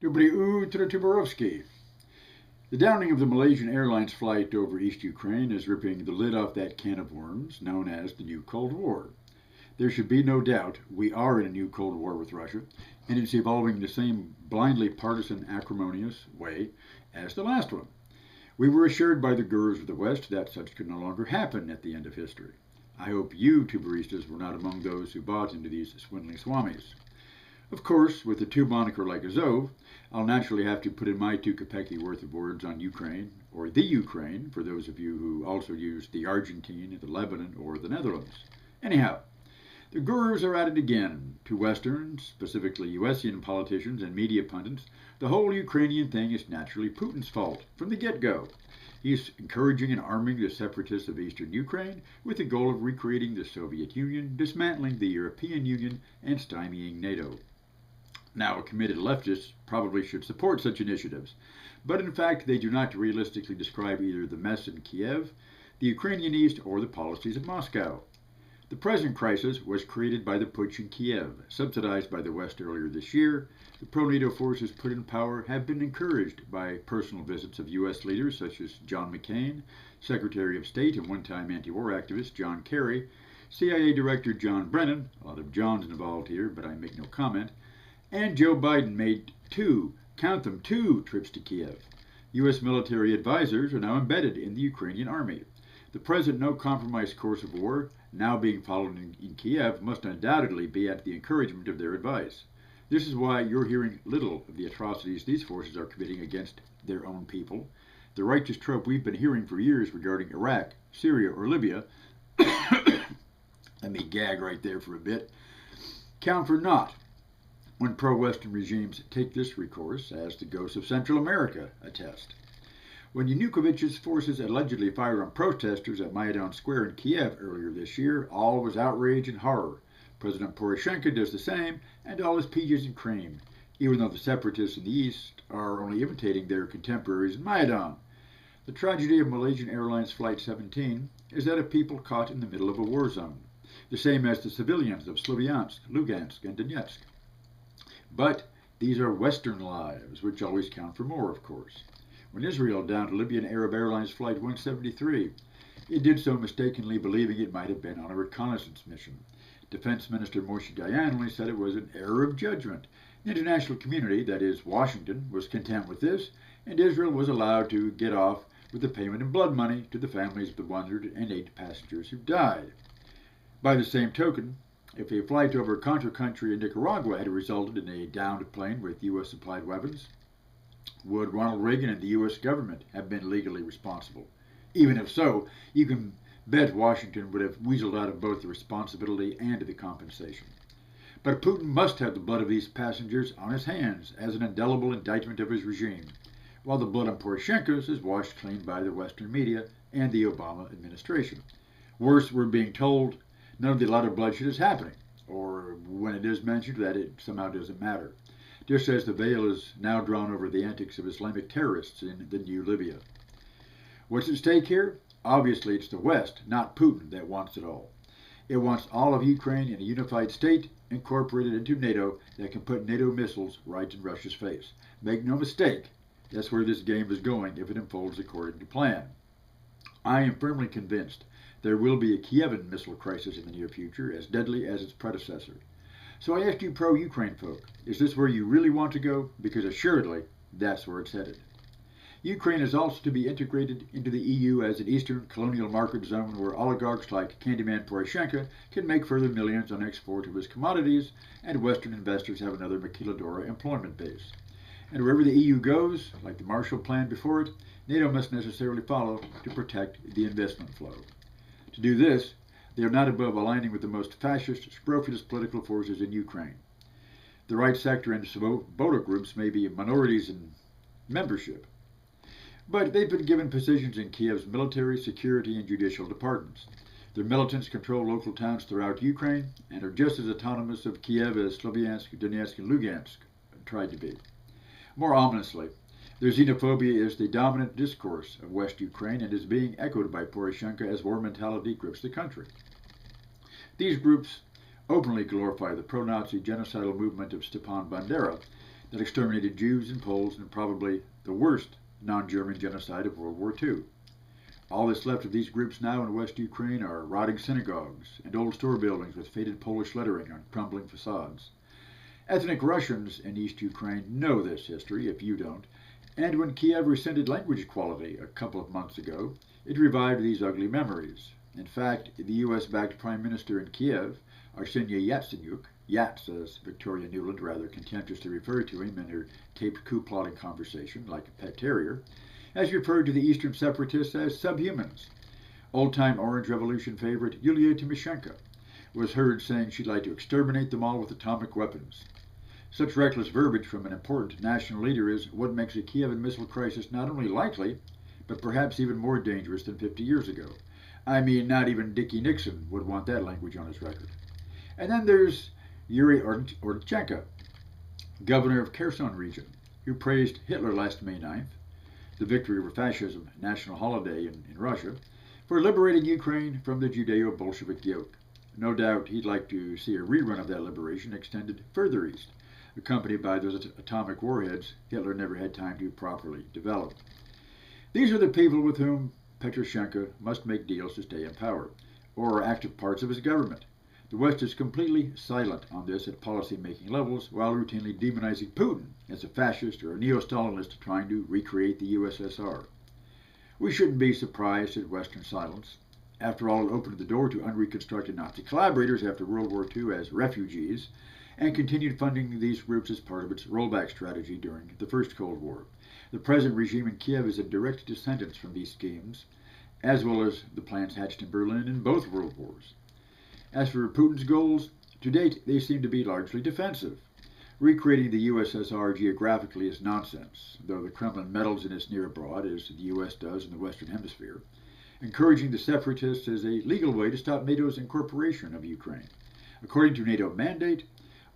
Dobrý utro Tuberovsky. The downing of the Malaysian Airlines flight over East Ukraine is ripping the lid off that can of worms known as the new Cold War. There should be no doubt we are in a new Cold War with Russia, and it's evolving in the same blindly partisan, acrimonious way as the last one. We were assured by the gurus of the West that such could no longer happen at the end of history. I hope you, tuberistas, were not among those who bought into these swindling swamis. Of course, with a tube moniker like Azov, I'll naturally have to put in my 2 kopecki worth of words on Ukraine, or the Ukraine, for those of you who also use the Argentine, the Lebanon, or the Netherlands. Anyhow, the gurus are at it again. To Westerns, specifically USian politicians and media pundits, the whole Ukrainian thing is naturally Putin's fault from the get-go. He's encouraging and arming the separatists of eastern Ukraine with the goal of recreating the Soviet Union, dismantling the European Union, and stymieing NATO. Now, committed leftists probably should support such initiatives, but in fact they do not realistically describe either the mess in Kiev, the Ukrainian East, or the policies of Moscow. The present crisis was created by the putsch in Kiev, subsidized by the West earlier this year. The pro-NATO forces put in power have been encouraged by personal visits of U.S. leaders such as John McCain, Secretary of State and one-time anti-war activist John Kerry, CIA Director John Brennan, a lot of Johns involved here, but I make no comment, and Joe Biden made 2 trips to Kiev. U.S. military advisors are now embedded in the Ukrainian army. The present no-compromise course of war, now being followed in Kiev, must undoubtedly be at the encouragement of their advice. This is why you're hearing little of the atrocities these forces are committing against their own people. The righteous trope we've been hearing for years regarding Iraq, Syria, or Libya, let me gag right there for a bit, count for naught when pro-Western regimes take this recourse, as the ghosts of Central America attest. When Yanukovych's forces allegedly fired on protesters at Maidan Square in Kiev earlier this year, all was outrage and horror. President Poroshenko does the same, and all is peaches and cream, even though the separatists in the East are only imitating their contemporaries in Maidan. The tragedy of Malaysian Airlines Flight 17 is that of people caught in the middle of a war zone, the same as the civilians of Sloviansk, Lugansk, and Donetsk. But these are Western lives, which always count for more, of course. When Israel downed Libyan Arab Airlines Flight 173, it did so mistakenly believing it might have been on a reconnaissance mission. Defense Minister Moshe Dayan only said it was an error of judgment. The international community, that is, Washington, was content with this, and Israel was allowed to get off with the payment in blood money to the families of the 108 passengers who died. By the same token, if a flight over Contra country in Nicaragua had resulted in a downed plane with U.S. supplied weapons, would Ronald Reagan and the U.S. government have been legally responsible? Even if so, you can bet Washington would have weaseled out of both the responsibility and the compensation. But Putin must have the blood of these passengers on his hands as an indelible indictment of his regime, while the blood on Poroshenko's is washed clean by the Western media and the Obama administration. Worse, we're being told none of the allotted bloodshed is happening, or when it is mentioned, that it somehow doesn't matter, just as the veil is now drawn over the antics of Islamic terrorists in the new Libya. What's at stake here? Obviously, it's the West, not Putin, that wants it all. It wants all of Ukraine in a unified state, incorporated into NATO, that can put NATO missiles right in Russia's face. Make no mistake, that's where this game is going if it unfolds according to plan. I am firmly convinced there will be a Kievan missile crisis in the near future, as deadly as its predecessor. So I ask you pro-Ukraine folk, is this where you really want to go? Because assuredly, that's where it's headed. Ukraine is also to be integrated into the EU as an eastern colonial market zone where oligarchs like Candyman Poroshenko can make further millions on export of his commodities, and Western investors have another maquiladora employment base. And wherever the EU goes, like the Marshall Plan before it, NATO must necessarily follow to protect the investment flow. To do this, they are not above aligning with the most fascist, scrofulous political forces in Ukraine. The right sector and Svoboda groups may be minorities in membership, but they've been given positions in Kiev's military, security, and judicial departments. Their militants control local towns throughout Ukraine and are just as autonomous of Kiev as Sloviansk, Donetsk, and Lugansk tried to be. More ominously, their xenophobia is the dominant discourse of West Ukraine and is being echoed by Poroshenko as war mentality grips the country. These groups openly glorify the pro-Nazi genocidal movement of Stepan Bandera, that exterminated Jews and Poles in probably the worst non-German genocide of World War II. All that's left of these groups now in West Ukraine are rotting synagogues and old store buildings with faded Polish lettering on crumbling facades. Ethnic Russians in East Ukraine know this history, if you don't, and when Kiev rescinded language equality a couple of months ago, it revived these ugly memories. In fact, the US-backed Prime Minister in Kiev, Arseniy Yatsenyuk, Yats as Victoria Nuland rather contemptuously referred to him in her taped coup-plotting conversation like a pet terrier, has referred to the Eastern separatists as subhumans. Old-time Orange Revolution favorite Yulia Tymoshenko was heard saying she'd like to exterminate them all with atomic weapons. Such reckless verbiage from an important national leader is what makes a Kievan missile crisis not only likely, but perhaps even more dangerous than 50 years ago. I mean, not even Dickie Nixon would want that language on his record. And then there's Yuri Ortchenko, governor of Kherson region, who praised Hitler last May 9th, the victory over fascism national holiday in Russia, for liberating Ukraine from the Judeo-Bolshevik yoke. No doubt he'd like to see a rerun of that liberation extended further east, accompanied by those atomic warheads Hitler never had time to properly develop. These are the people with whom Petroshenko must make deals to stay in power, or active parts of his government. The West is completely silent on this at policy-making levels, while routinely demonizing Putin as a fascist or a neo-Stalinist trying to recreate the USSR. We shouldn't be surprised at Western silence. After all, it opened the door to unreconstructed Nazi collaborators after World War II as refugees, and continued funding these groups as part of its rollback strategy during the First Cold War. The present regime in Kiev is a direct descendant from these schemes, as well as the plans hatched in Berlin in both World Wars. As for Putin's goals, to date they seem to be largely defensive. Recreating the USSR geographically is nonsense, though the Kremlin meddles in its near abroad, as the US does in the Western Hemisphere. Encouraging the separatists is a legal way to stop NATO's incorporation of Ukraine. According to NATO mandate,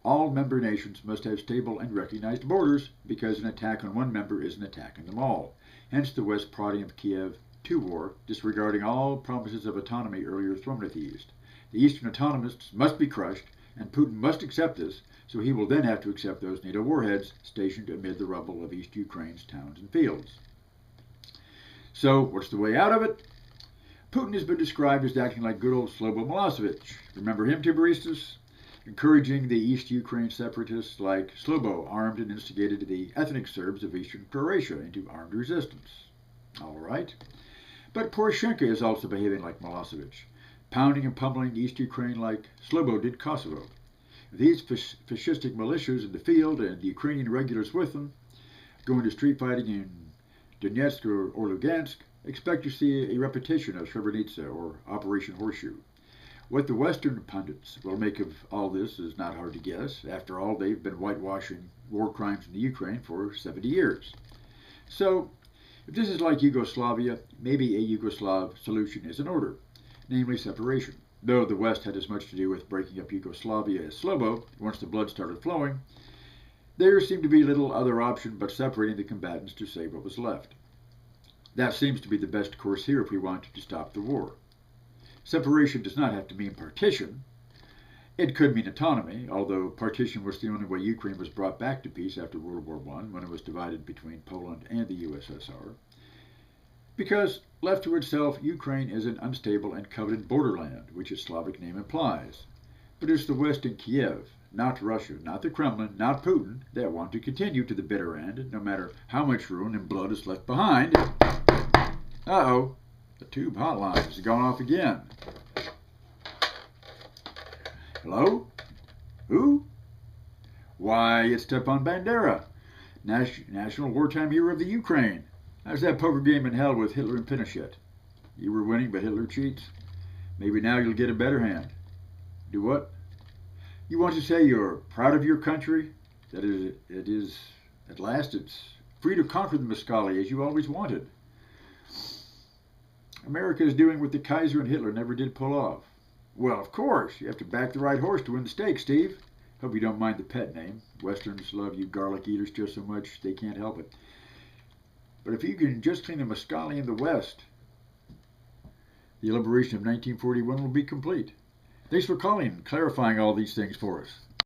all member nations must have stable and recognized borders, because an attack on one member is an attack on them all. Hence the West prodding of Kiev to war, disregarding all promises of autonomy earlier thrown at the East. The Eastern autonomists must be crushed, and Putin must accept this, so he will then have to accept those NATO warheads stationed amid the rubble of East Ukraine's towns and fields. So, what's the way out of it? Putin has been described as acting like good old Slobo Milosevic. Remember him, Tiberistas? Encouraging the East Ukraine separatists like Slobo armed and instigated the ethnic Serbs of eastern Croatia into armed resistance. All right. But Poroshenko is also behaving like Milosevic, pounding and pummeling East Ukraine like Slobo did Kosovo. These fascistic militias in the field and the Ukrainian regulars with them, going to street fighting in Donetsk or Lugansk, expect to see a repetition of Srebrenica or Operation Horseshoe. What the Western pundits will make of all this is not hard to guess. After all, they've been whitewashing war crimes in the Ukraine for 70 years. So, if this is like Yugoslavia, maybe a Yugoslav solution is in order, namely separation. Though the West had as much to do with breaking up Yugoslavia as Slobo, once the blood started flowing, there seemed to be little other option but separating the combatants to save what was left. That seems to be the best course here if we want to stop the war. Separation does not have to mean partition. It could mean autonomy, although partition was the only way Ukraine was brought back to peace after World War I, when it was divided between Poland and the USSR. Because, left to itself, Ukraine is an unstable and coveted borderland, which its Slavic name implies. But it's the West and Kiev, not Russia, not the Kremlin, not Putin, that want to continue to the bitter end, no matter how much ruin and blood is left behind. Uh-oh, the tube hotline is going off again. Hello? Who? Why, it's Stepan Bandera, national wartime hero of the Ukraine. How's that poker game in hell with Hitler and Pinochet? You were winning, but Hitler cheats? Maybe now you'll get a better hand. Do what? You want to say you're proud of your country? That it is, at last, it's free to conquer the Muscali as you always wanted. America is doing what the Kaiser and Hitler never did pull off. Well, of course, you have to back the right horse to win the stakes, Steve. Hope you don't mind the pet name. Westerns love you garlic eaters just so much they can't help it. But if you can just clean the Muscali in the West, the liberation of 1941 will be complete. Thanks for calling and clarifying all these things for us.